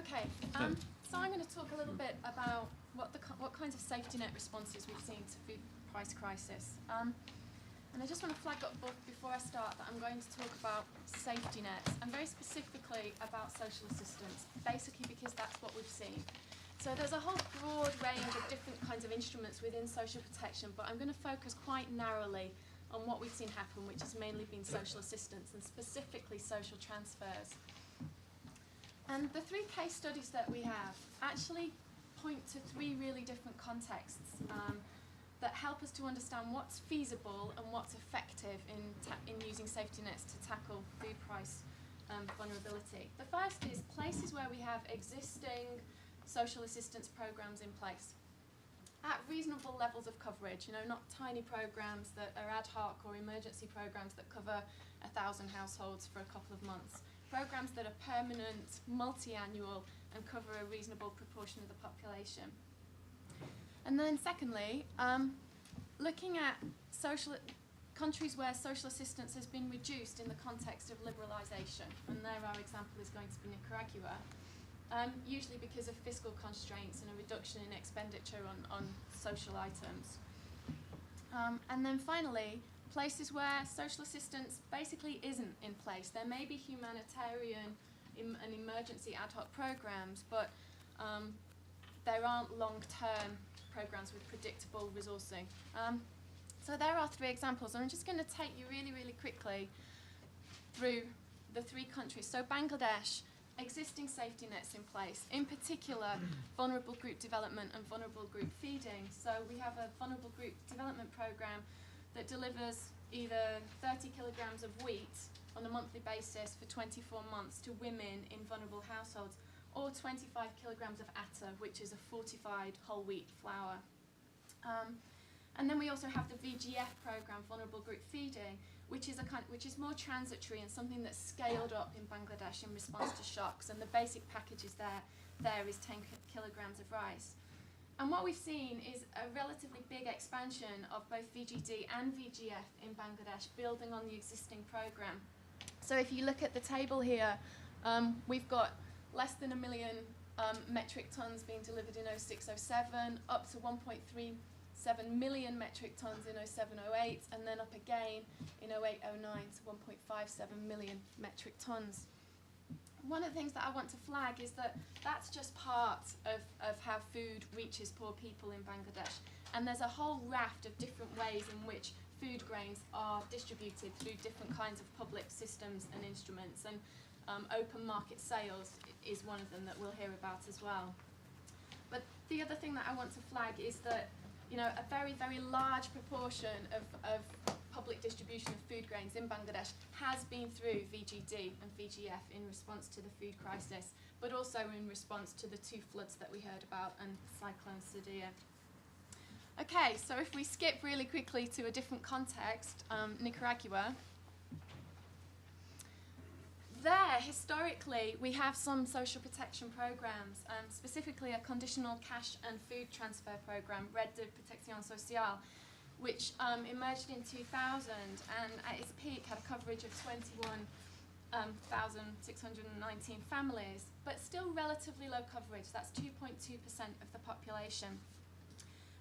Okay, so I'm going to talk a little bit about what kinds of safety net responses we've seen to food price crisis. And I just want to flag up before I start that I'm going to talk about safety nets, and very specifically about social assistance, basically because that's what we've seen. So there's a whole broad range of different kinds of instruments within social protection, but I'm going to focus quite narrowly on what we've seen happen, which has mainly been social assistance, and specifically social transfers. And the three case studies that we have actually point to three really different contexts that help us to understand what's feasible and what's effective in using safety nets to tackle food price vulnerability. The first is places where we have existing social assistance programs in place at reasonable levels of coverage, not tiny programs that are ad hoc or emergency programs that cover 1,000 households for a couple of months. Programs that are permanent, multi-annual, and cover a reasonable proportion of the population. And then secondly, looking at countries where social assistance has been reduced in the context of liberalisation, and there our example is going to be Nicaragua, usually because of fiscal constraints and a reduction in expenditure on social items. And then finally, places where social assistance basically isn't in place. There may be humanitarian and emergency ad hoc programs, but there aren't long-term programs with predictable resourcing. So there are three examples, and I'm just going to take you really, really quickly through the three countries. So Bangladesh, existing safety nets in place, in particular vulnerable group development and vulnerable group feeding. So we have a vulnerable group development program that delivers either 30 kilograms of wheat on a monthly basis for 24 months to women in vulnerable households, or 25 kilograms of atta, which is a fortified whole wheat flour. And then we also have the VGF program, Vulnerable Group Feeding, which is more transitory and something that's scaled up in Bangladesh in response to shocks. And the basic package is there is 10 kilograms of rice. And what we've seen is a relatively big expansion of both VGD and VGF in Bangladesh, building on the existing program. So if you look at the table here, we've got less than 1 million metric tons being delivered in 06-07, up to 1.37 million metric tons in 07-08, and then up again in 08-09 to 1.57 million metric tons. One of the things that I want to flag is that that's just part of how food reaches poor people in Bangladesh. And there's a whole raft of different ways in which food grains are distributed through different kinds of public systems and instruments. And open market sales is one of them that we'll hear about as well. But the other thing that I want to flag is that a very, very large proportion of public distribution of food grains in Bangladesh has been through VGD and VGF in response to the food crisis, but also in response to the two floods that we heard about and Cyclone Sadia. Okay, so if we skip really quickly to a different context, Nicaragua. There, historically, we have some social protection programs, specifically a conditional cash and food transfer program, Red de Protección Social, which emerged in 2000 and at its peak had a coverage of 21,619 families, but still relatively low coverage. That's 2.2% of the population.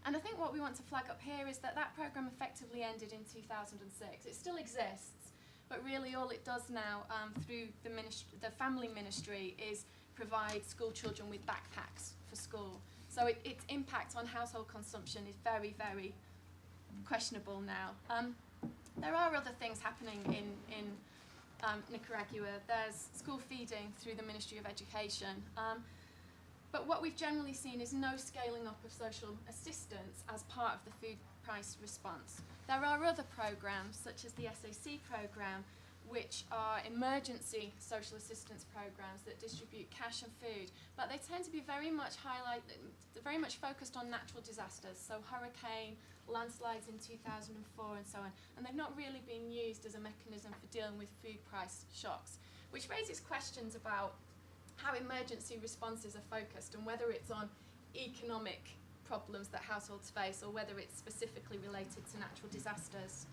And I think what we want to flag up here is that that program effectively ended in 2006. It still exists, but really all it does now through the family ministry is provide school children with backpacks for school. So its impact on household consumption is very, very questionable now. There are other things happening in Nicaragua. There's school feeding through the Ministry of Education. But what we've generally seen is no scaling up of social assistance as part of the food price response. There are other programs, such as the SAC program, which are emergency social assistance programs that distribute cash and food, but they tend to be very much focused on natural disasters, so hurricane, landslides in 2004 and so on, and they've not really been used as a mechanism for dealing with food price shocks, which raises questions about how emergency responses are focused and whether it's on economic problems that households face or whether it's specifically related to natural disasters.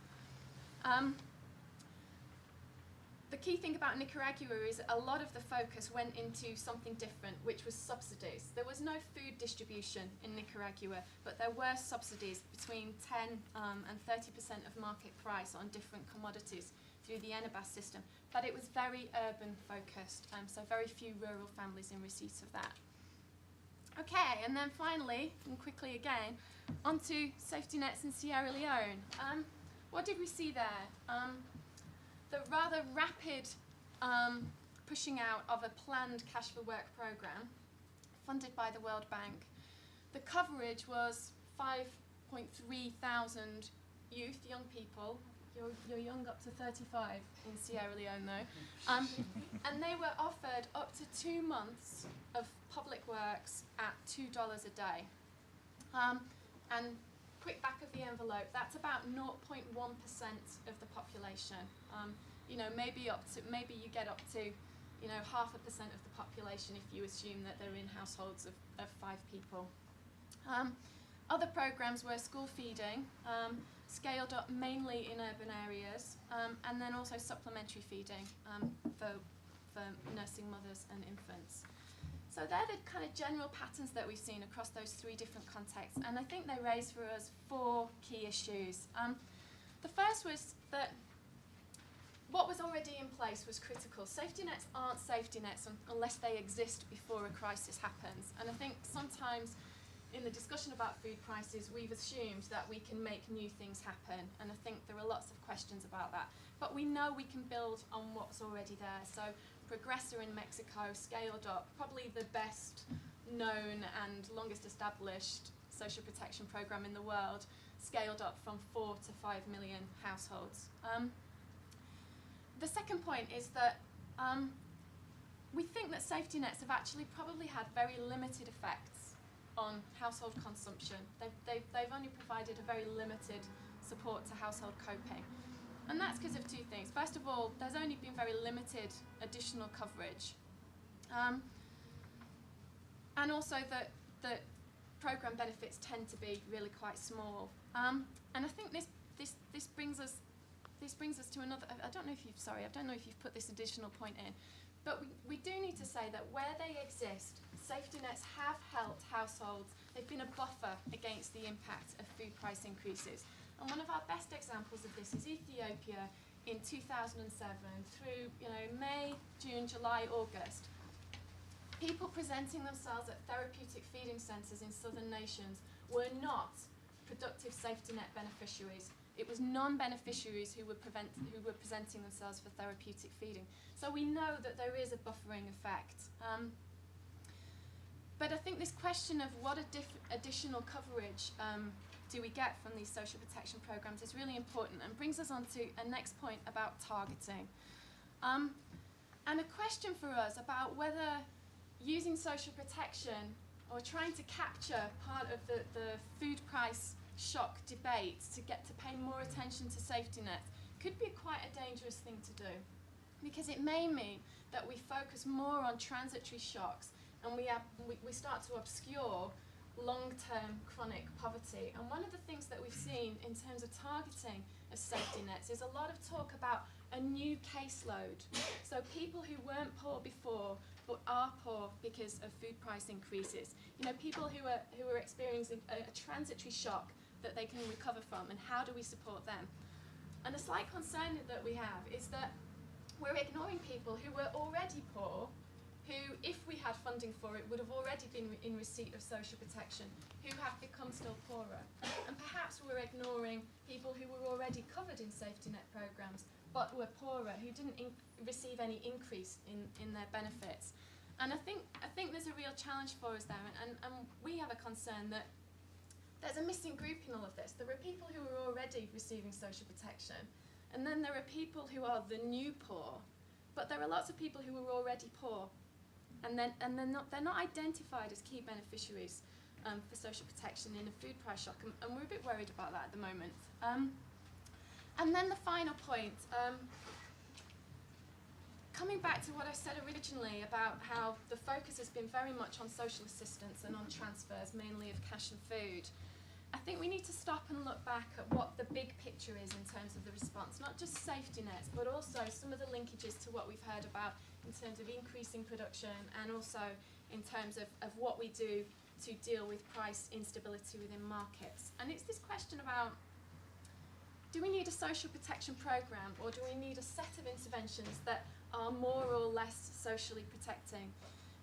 the key thing about Nicaragua is a lot of the focus went into something different, which was subsidies. There was no food distribution in Nicaragua, but there were subsidies between 10 and 30% of market price on different commodities through the ENABAS system. But it was very urban focused, so very few rural families in receipt of that. Okay, and then finally, and quickly again, onto safety nets in Sierra Leone. What did we see there? The rather rapid pushing out of a planned Cash for Work program funded by the World Bank. The coverage was 5.3 thousand youth, young people. You're young up to 35 in Sierra Leone though. And they were offered up to 2 months of public works at $2 a day. And quick back of the envelope, that's about 0.1% of the population. You know, maybe you get up to, you know, 0.5% of the population if you assume that they're in households of 5 people. Other programs were school feeding, scaled up mainly in urban areas, and then also supplementary feeding for nursing mothers and infants. So they're the kind of general patterns that we've seen across those 3 different contexts, and I think they raise for us 4 key issues. The first was that what was already in place was critical. Safety nets aren't safety nets unless they exist before a crisis happens, and I think sometimes in the discussion about food prices we've assumed that we can make new things happen, and I think there are lots of questions about that. But we know we can build on what's already there. So Progressa in Mexico scaled up, probably the best known and longest established social protection program in the world, scaled up from 4 to 5 million households. The second point is that we think that safety nets have actually probably had very limited effects on household consumption. They've only provided a very limited support to household coping. And that's because of 2 things. First of all, there's only been very limited additional coverage. And also that program benefits tend to be really quite small. And I think this brings us to another. I don't know if you've put this additional point in, but we do need to say that where they exist, safety nets have helped households. They've been a buffer against the impact of food price increases. And one of our best examples of this is Ethiopia in 2007 through May, June, July, August. People presenting themselves at therapeutic feeding centres in southern nations were not productive safety net beneficiaries. It was non-beneficiaries who were presenting themselves for therapeutic feeding. So we know that there is a buffering effect. But I think this question of what additional coverage do we get from these social protection programs is really important and brings us on to a next point about targeting. And a question for us about whether using social protection or trying to capture part of the food price shock debate to get to pay more attention to safety nets could be quite a dangerous thing to do, because it may mean that we focus more on transitory shocks and we start to obscure long-term chronic poverty. And one of the things that we've seen in terms of targeting of safety nets is a lot of talk about a new caseload. So people who weren't poor before but are poor because of food price increases. People who are experiencing a transitory shock that they can recover from, and how do we support them? And a slight concern that we have is that we're ignoring people who were already poor, who, if we had funding for it, would have already been in receipt of social protection, who have become still poorer. And perhaps we're ignoring people who were already covered in safety net programs, but were poorer, who didn't receive any increase in their benefits. And I think there's a real challenge for us there, and we have a concern that there's a missing group in all of this. There are people who are already receiving social protection, and then there are people who are the new poor, but there are lots of people who are already poor, and they're not identified as key beneficiaries for social protection in a food price shock, and we're a bit worried about that at the moment. And then the final point, coming back to what I said originally about how the focus has been very much on social assistance and on transfers, mainly of cash and food, I think we need to stop and look back at what the big picture is in terms of the response, not just safety nets, but also some of the linkages to what we've heard about in terms of increasing production and also in terms of what we do to deal with price instability within markets. And it's this question about, do we need a social protection programme, or do we need a set of interventions that are more or less socially protecting?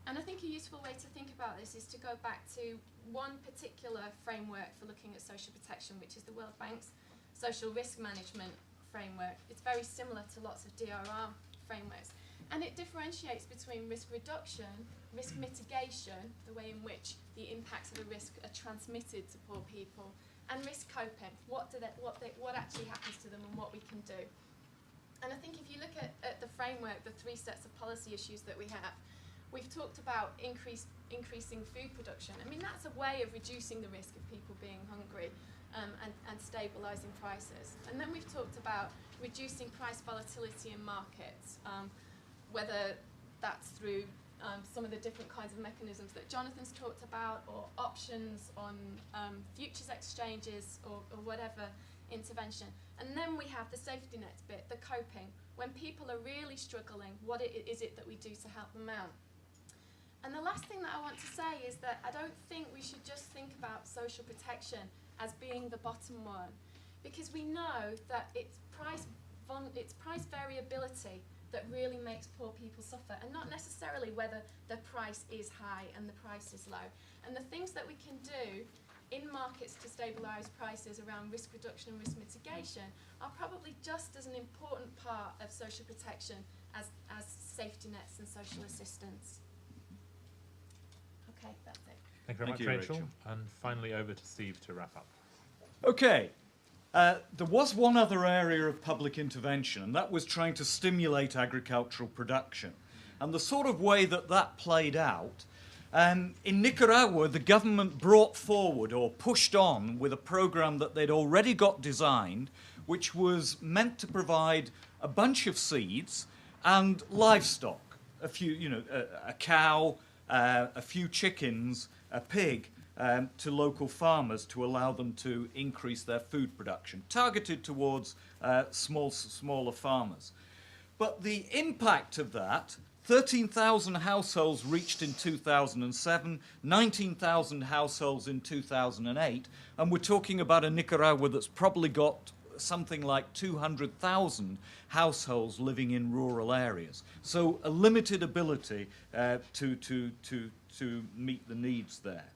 And I think a useful way to think about this is to go back to one particular framework for looking at social protection, which is the World Bank's social risk management framework. It's very similar to lots of DRR frameworks. And it differentiates between risk reduction, risk mitigation, the way in which the impacts of a risk are transmitted to poor people, and risk coping, what actually happens to them and what we can do. And I think if you look at the framework, the three sets of policy issues that we have, we've talked about increasing food production. I mean, that's a way of reducing the risk of people being hungry and stabilising prices. And then we've talked about reducing price volatility in markets, whether that's through some of the different kinds of mechanisms that Jonathan's talked about, or options on futures exchanges, or whatever intervention. And then we have the safety nets bit, the coping. When people are really struggling, what is it that we do to help them out? And the last thing that I want to say is that I don't think we should just think about social protection as being the bottom one, because we know that it's price variability that really makes poor people suffer, and not necessarily whether the price is high and the price is low. And the things that we can do in markets to stabilise prices around risk reduction and risk mitigation are probably just as an important part of social protection as safety nets and social assistance. Okay, that's it. Thank you very much, Rachel. And finally over to Steve to wrap up. Okay. There was one other area of public intervention, and that was trying to stimulate agricultural production. And the sort of way that that played out, in Nicaragua, the government brought forward or pushed on with a program that they'd already got designed, which was meant to provide a bunch of seeds and livestock, a few, a cow, a few chickens, a pig, to local farmers to allow them to increase their food production, targeted towards smaller farmers. But the impact of that, 13,000 households reached in 2007, 19,000 households in 2008, and we're talking about a Nicaragua that's probably got something like 200,000 households living in rural areas. So a limited ability to meet the needs there.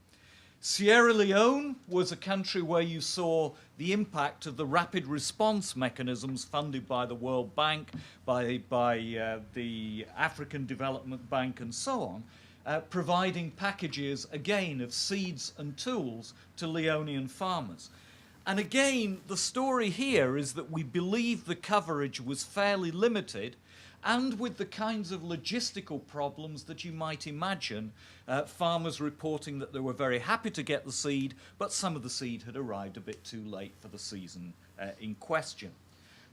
Sierra Leone was a country where you saw the impact of the rapid response mechanisms funded by the World Bank, by the African Development Bank and so on, providing packages, again, of seeds and tools to Leonean farmers. And again, the story here is that we believe the coverage was fairly limited, and with the kinds of logistical problems that you might imagine, farmers reporting that they were very happy to get the seed, but some of the seed had arrived a bit too late for the season in question.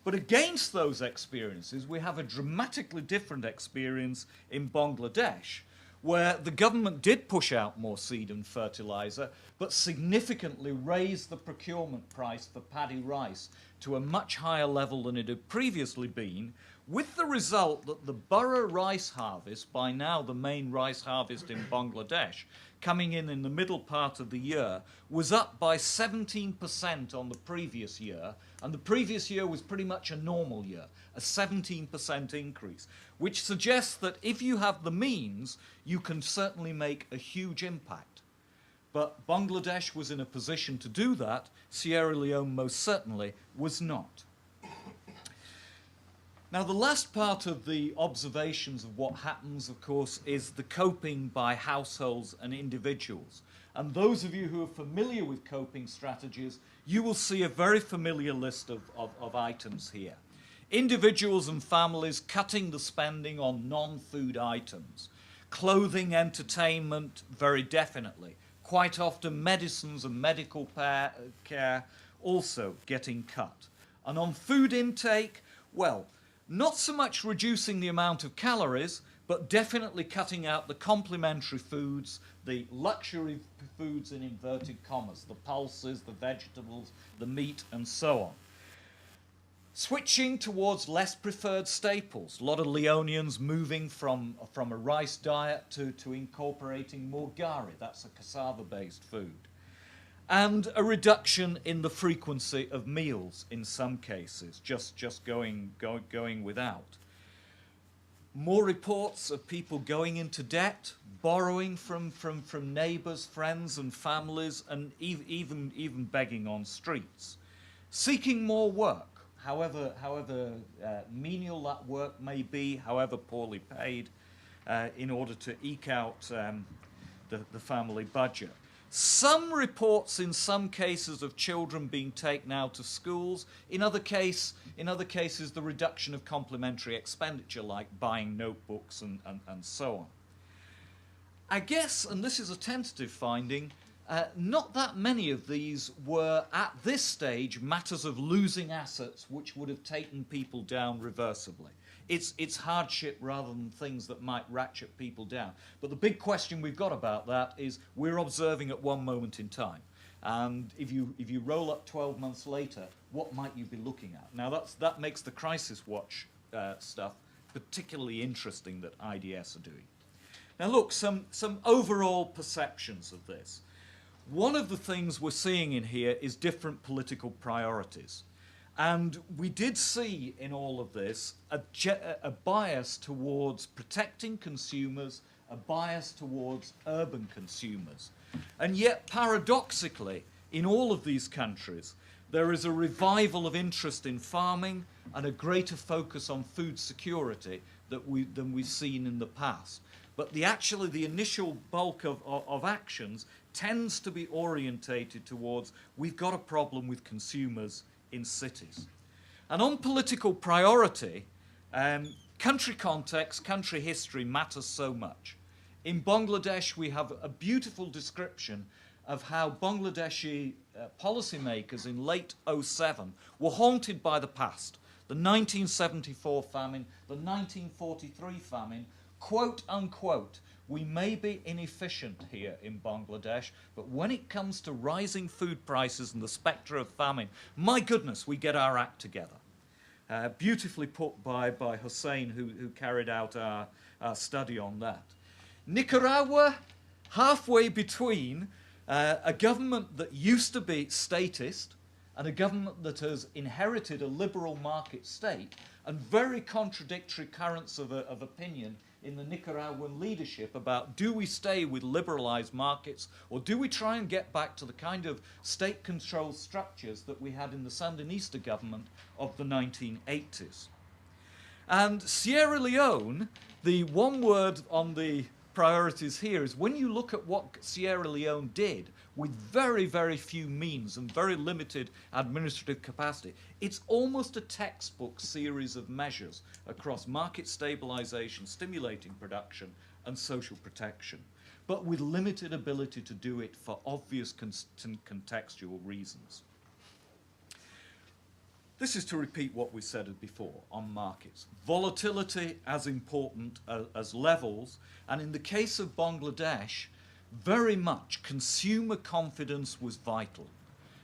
But against those experiences, we have a dramatically different experience in Bangladesh, where the government did push out more seed and fertilizer, but significantly raised the procurement price for paddy rice to a much higher level than it had previously been, with the result that the Burra rice harvest, by now the main rice harvest in Bangladesh, coming in the middle part of the year, was up by 17% on the previous year, and the previous year was pretty much a normal year, a 17% increase, which suggests that if you have the means, you can certainly make a huge impact. But Bangladesh was in a position to do that. Sierra Leone most certainly was not. Now, the last part of the observations of what happens, of course, is the coping by households and individuals. And those of you who are familiar with coping strategies, you will see a very familiar list of items here. Individuals and families cutting the spending on non-food items. Clothing, entertainment, very definitely. Quite often medicines and medical care also getting cut. And on food intake, well, not so much reducing the amount of calories, but definitely cutting out the complementary foods, the luxury foods in inverted commas, the pulses, the vegetables, the meat, and so on. Switching towards less preferred staples. A lot of Leonians moving from a rice diet to incorporating more gari. That's a cassava-based food. And a reduction in the frequency of meals in some cases, just going without. More reports of people going into debt, borrowing from neighbours, friends and families, and even begging on streets. Seeking more work, however menial that work may be, however poorly paid, in order to eke out the family budget. Some reports in some cases of children being taken out of schools. In other cases, the reduction of complementary expenditure like buying notebooks and so on. I guess, and this is a tentative finding, not that many of these were, at this stage, matters of losing assets which would have taken people down reversibly. It's hardship rather than things that might ratchet people down. But the big question we've got about that is we're observing at one moment in time. And if you roll up 12 months later, what might you be looking at? Now that makes the crisis watch stuff particularly interesting that IDS are doing. Now look, some overall perceptions of this. One of the things we're seeing in here is different political priorities. And we did see in all of this a bias towards protecting consumers, a bias towards urban consumers. And yet, paradoxically, in all of these countries, there is a revival of interest in farming and a greater focus on food security than we've seen in the past. But the initial bulk of actions tends to be orientated towards we've got a problem with consumers in cities. And on political priority, country context, country history matters so much. In Bangladesh, we have a beautiful description of how Bangladeshi policymakers in late 2007 were haunted by the past. The 1974 famine, the 1943 famine, quote unquote, we may be inefficient here in Bangladesh, but when it comes to rising food prices and the spectre of famine, my goodness, we get our act together. Beautifully put by Hussein, who carried out our study on that. Nicaragua, halfway between a government that used to be statist and a government that has inherited a liberal market state, and very contradictory currents of opinion in the Nicaraguan leadership about do we stay with liberalized markets or do we try and get back to the kind of state-controlled structures that we had in the Sandinista government of the 1980s. And Sierra Leone, the one word on the priorities here is when you look at what Sierra Leone did with very, very few means and very limited administrative capacity, it's almost a textbook series of measures across market stabilization, stimulating production, and social protection, but with limited ability to do it for obvious contextual reasons. This is to repeat what we said before on markets. Volatility as important as levels, and in the case of Bangladesh, very much consumer confidence was vital.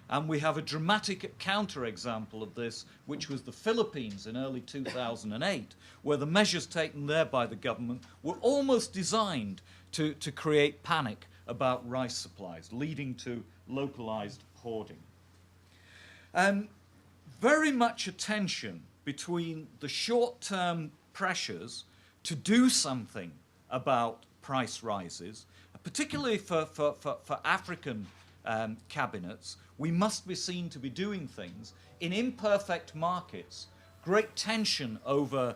And we have a dramatic counterexample of this, which was the Philippines in early 2008, where the measures taken there by the government were almost designed to create panic about rice supplies, leading to localized hoarding. Very much a tension between the short-term pressures to do something about price rises, particularly for African cabinets. We must be seen to be doing things. In imperfect markets, great tension over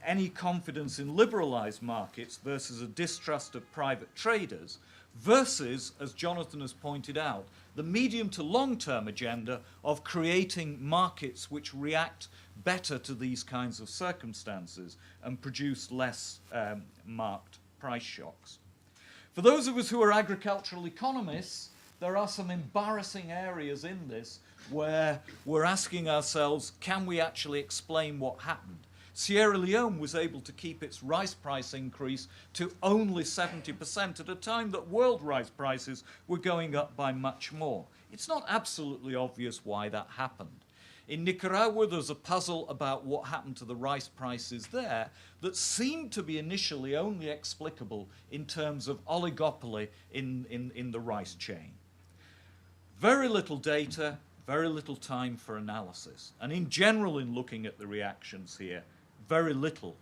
any confidence in liberalized markets versus a distrust of private traders versus, as Jonathan has pointed out, the medium to long-term agenda of creating markets which react better to these kinds of circumstances and produce less marked price shocks. For those of us who are agricultural economists, there are some embarrassing areas in this where we're asking ourselves, can we actually explain what happened? Sierra Leone was able to keep its rice price increase to only 70% at a time that world rice prices were going up by much more. It's not absolutely obvious why that happened. In Nicaragua, there's a puzzle about what happened to the rice prices there that seemed to be initially only explicable in terms of oligopoly in the rice chain. Very little data, very little time for analysis. And in general, in looking at the reactions here, very little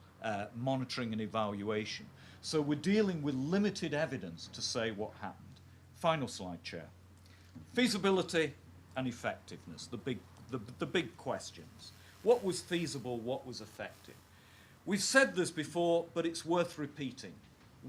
monitoring and evaluation. So we're dealing with limited evidence to say what happened. Final slide, Chair. Feasibility and effectiveness, the big questions. What was feasible, what was effective? We've said this before, but it's worth repeating.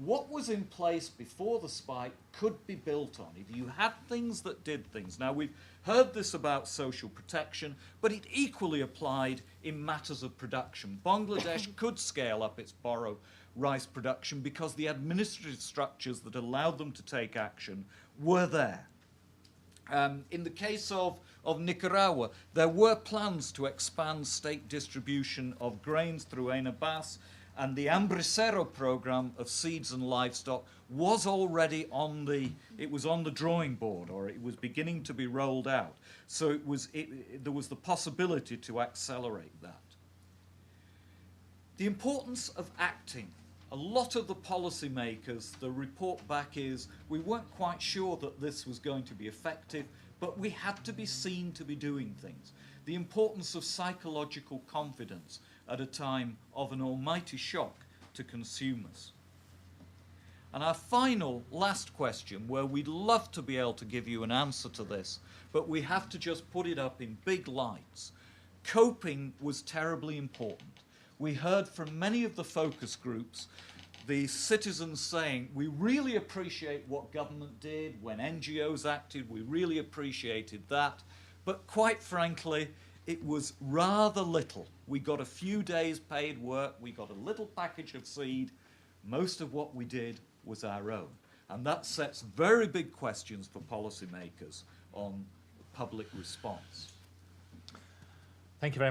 What was in place before the spike could be built on if you had things that did things. Now, we've heard this about social protection, but it equally applied in matters of production. Bangladesh could scale up its borrow rice production because the administrative structures that allowed them to take action were there. In the case of Nicaragua, there were plans to expand state distribution of grains through ENABAS, and the Hambricero program of seeds and livestock was already on the drawing board, or it was beginning to be rolled out. So there was the possibility to accelerate that. The importance of acting. A lot of the policymakers, the report back is, we weren't quite sure that this was going to be effective, but we had to be seen to be doing things. The importance of psychological confidence at a time of an almighty shock to consumers. And our final, last question, where we'd love to be able to give you an answer to this, but we have to just put it up in big lights. Coping was terribly important. We heard from many of the focus groups, the citizens saying, we really appreciate what government did when NGOs acted, we really appreciated that, but quite frankly, it was rather little. We got a few days paid work, we got a little package of seed, most of what we did was our own. And that sets very big questions for policymakers on public response. Thank you very much.